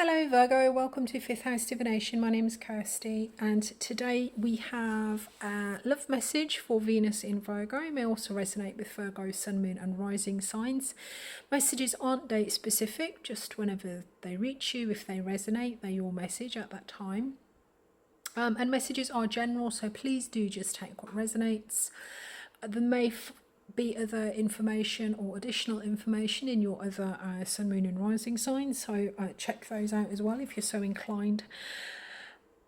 Hello Virgo, welcome to 5th House Divination. My name is Kirsty and today we have a love message for Venus in Virgo. It may also resonate with Virgo, Sun, Moon and Rising signs. Messages aren't date specific, just whenever they reach you, if they resonate, they're your message at that time. And messages are general, so please do just take what resonates. There may be other information or additional information in your other Sun, Moon and Rising signs, so check those out as well if you're so inclined.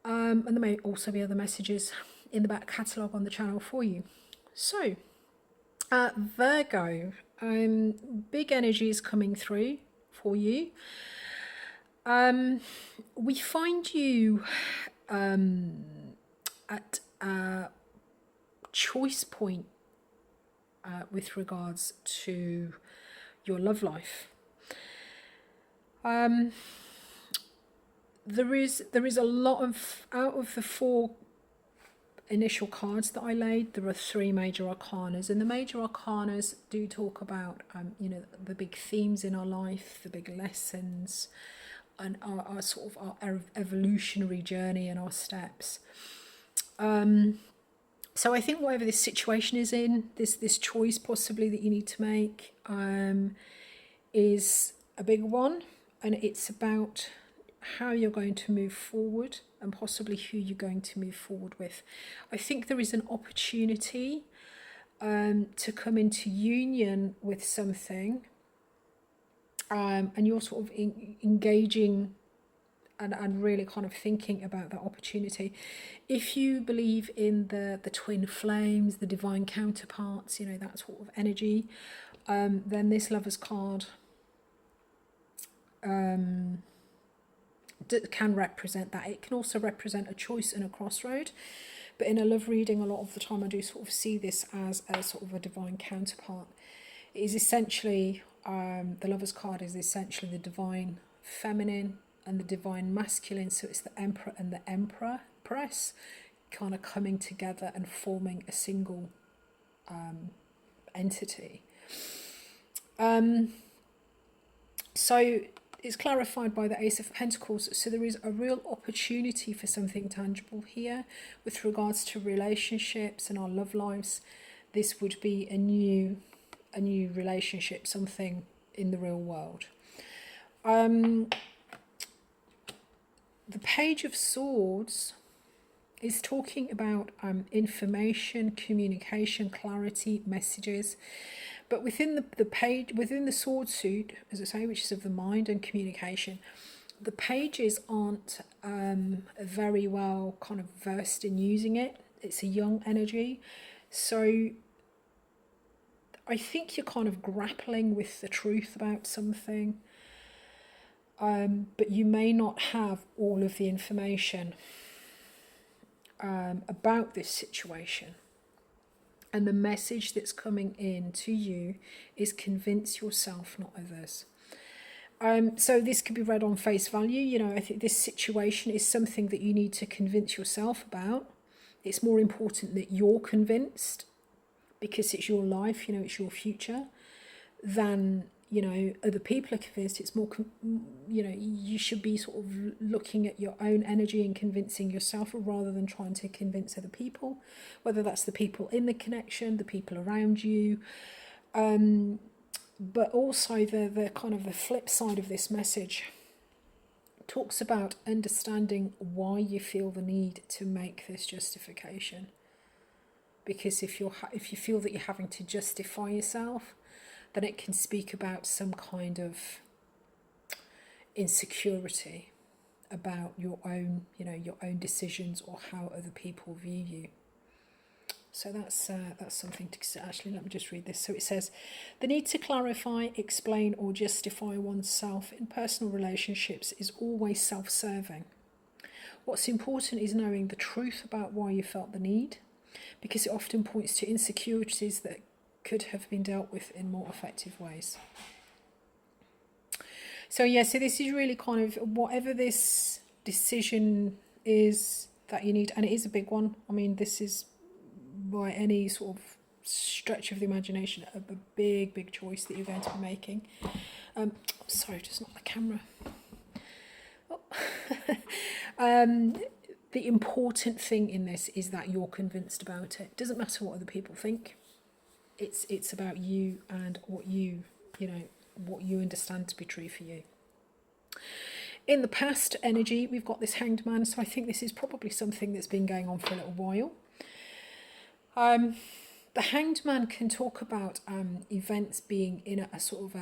And there may also be other messages in the back catalogue on the channel for you. So Virgo, big energy is coming through for you. We find you at a choice point with regards to your love life. There is a lot of, out of the 4 initial cards that I laid, there are 3 major arcanas, and the major arcanas do talk about the big themes in our life, the big lessons, and our sort of our evolutionary journey and our steps. So I think whatever this situation is in, this choice possibly that you need to make is a big one, and it's about how you're going to move forward and possibly who you're going to move forward with. I think there is an opportunity to come into union with something, and you're sort of engaging and really kind of thinking about that opportunity. If you believe in the twin flames, the divine counterparts, that sort of energy, then this Lover's card can represent that. It can also represent a choice and a crossroad, but in a love reading a lot of the time I do sort of see this as a sort of a divine counterpart. It is essentially, the Lover's card is essentially the divine feminine and the divine masculine, so it's the Emperor and the Empress kind of coming together and forming a single entity. So it's clarified by the Ace of Pentacles, so there is a real opportunity for something tangible here with regards to relationships and our love lives. This would be a new relationship, something in the real world. The Page of Swords is talking about information, communication, clarity, messages. But within the page, within the sword suit, as I say, which is of the mind and communication, the pages aren't very well kind of versed in using it. It's a young energy. So I think you're kind of grappling with the truth about something. But you may not have all of the information about this situation. And the message that's coming in to you is convince yourself, not others. So this could be read on face value. I think this situation is something that you need to convince yourself about. It's more important that you're convinced, because it's your life, it's your future, than other people are convinced. It's more, you should be sort of looking at your own energy and convincing yourself rather than trying to convince other people, whether that's the people in the connection, the people around you. But also the kind of the flip side of this message talks about understanding why you feel the need to make this justification. Because if you feel that you're having to justify yourself, then it can speak about some kind of insecurity about your own, your own decisions or how other people view you. So that's something to actually, let me just read this. So it says, the need to clarify, explain or justify oneself in personal relationships is always self-serving. What's important is knowing the truth about why you felt the need, because it often points to insecurities that could have been dealt with in more effective ways. So yeah, so this is really kind of whatever this decision is that you need, and it is a big one. I mean, this is by any sort of stretch of the imagination a big choice that you're going to be making. Sorry, just not the camera. The important thing in this is that you're convinced about it. It doesn't matter what other people think. It's about you and what you understand to be true for you. In the past energy, we've got this Hanged Man, so I think this is probably something that's been going on for a little while. The Hanged Man can talk about events being in a sort of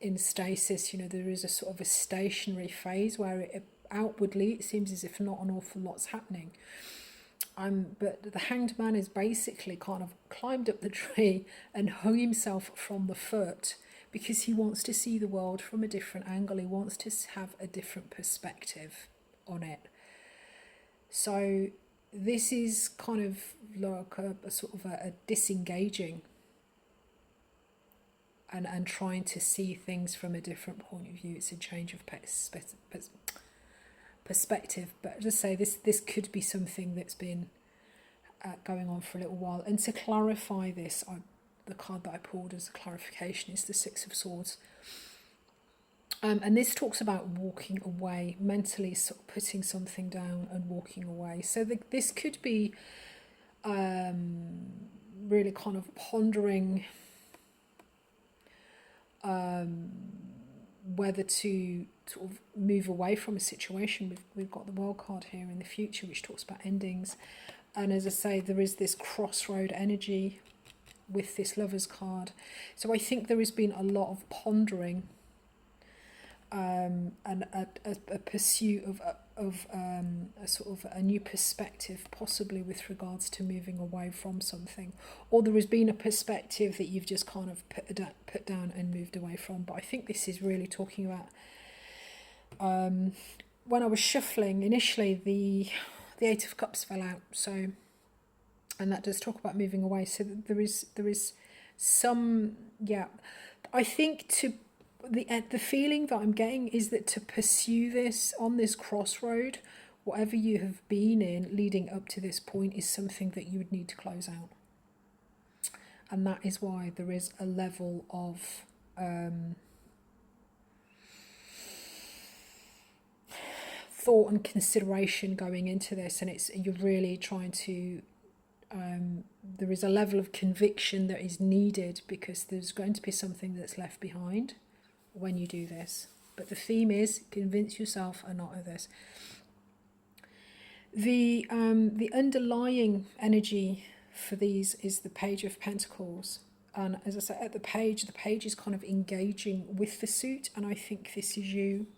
in stasis. There is a sort of a stationary phase where outwardly it seems as if not an awful lot's happening. But the Hanged Man is basically kind of climbed up the tree and hung himself from the foot, because he wants to see the world from a different angle. He wants to have a different perspective on it. So this is kind of like a sort of a disengaging and trying to see things from a different point of view. It's a change of perspective. But just say this could be something that's been going on for a little while. And to clarify this, the card that I pulled as a clarification is the Six of Swords. And this talks about walking away, mentally sort of putting something down and walking away. So this could be really kind of pondering whether to sort of move away from a situation. We've got the World card here in the future, which talks about endings. And as I say, there is this crossroad energy with this Lovers card. So I think there has been a lot of pondering and a pursuit of a sort of a new perspective, possibly with regards to moving away from something, or there has been a perspective that you've just kind of put down and moved away from. But I think this is really talking about when I was shuffling initially, the Eight of Cups fell out, so, and that does talk about moving away. So there is some, yeah, I think the feeling that I'm getting is that to pursue this on this crossroad, whatever you have been in leading up to this point, is something that you would need to close out. And that is why there is a level of thought and consideration going into this, and you're really trying to there is a level of conviction that is needed, because there's going to be something that's left behind when you do this. But the theme is convince yourself and not others. The underlying energy for these is the Page of Pentacles, and as I said, at the page is kind of engaging with the suit, and I think this is you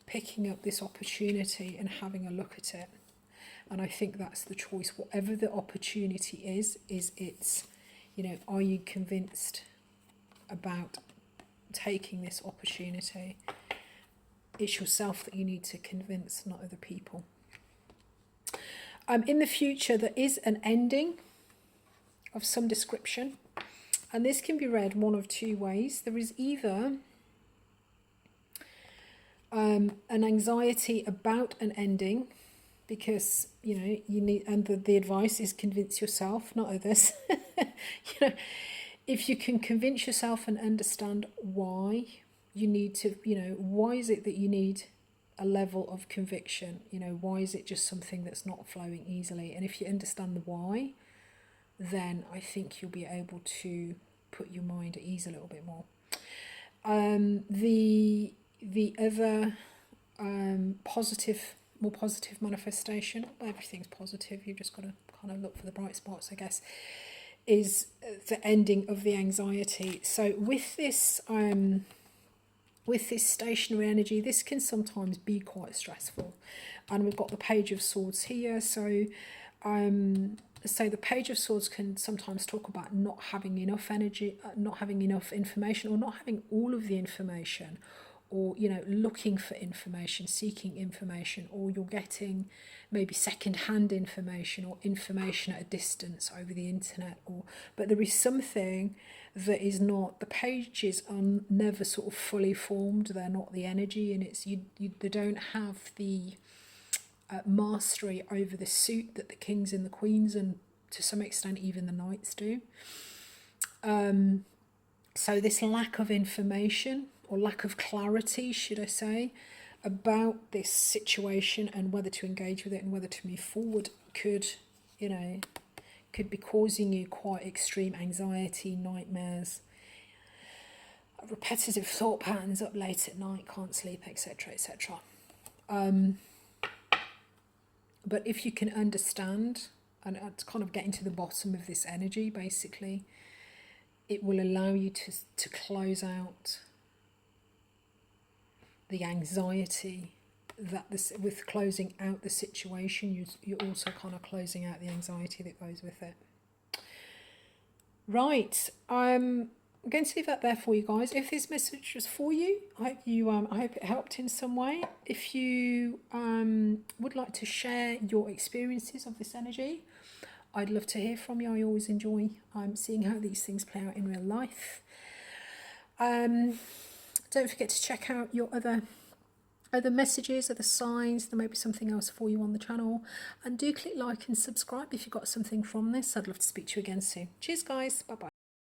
picking up this opportunity and having a look at it. And I think that's the choice. Whatever the opportunity is it's, are you convinced about taking this opportunity? It's yourself that you need to convince, not other people. In the future, there is an ending of some description, and this can be read one of two ways. There is either an anxiety about an ending, because you need, and the advice is convince yourself, not others. If you can convince yourself and understand why you need to, why is it that you need a level of conviction? Why is it just something that's not flowing easily? And if you understand the why, then I think you'll be able to put your mind at ease a little bit more. The other more positive manifestation, everything's positive, you've just got to kind of look for the bright spots, I guess, is the ending of the anxiety. So with this stationary energy, this can sometimes be quite stressful. And we've got the Page of Swords here. So the Page of Swords can sometimes talk about not having enough energy, not having enough information, or not having all of the information, or looking for information, seeking information, or you're getting maybe second-hand information or information at a distance over the internet. But there is something that is not, the pages are never sort of fully formed. They're not the energy, and they don't have the mastery over the suit that the kings and the queens, and to some extent even the knights, do. So this lack of information, or lack of clarity, should I say, about this situation and whether to engage with it and whether to move forward could, you know, could be causing you quite extreme anxiety, nightmares, repetitive thought patterns, up late at night, can't sleep, etc., etc. But if you can understand and kind of getting to the bottom of this energy, basically, it will allow you to close out the anxiety that this, with closing out the situation, you're also kind of closing out the anxiety that goes with it. Right, I'm going to leave that there for you guys. If this message was for you, I hope it helped in some way. If you would like to share your experiences of this energy, I'd love to hear from you. I always enjoy seeing how these things play out in real life. Don't forget to check out your other messages, other signs. There may be something else for you on the channel. And do click like and subscribe if you got something from this. I'd love to speak to you again soon. Cheers, guys. Bye-bye.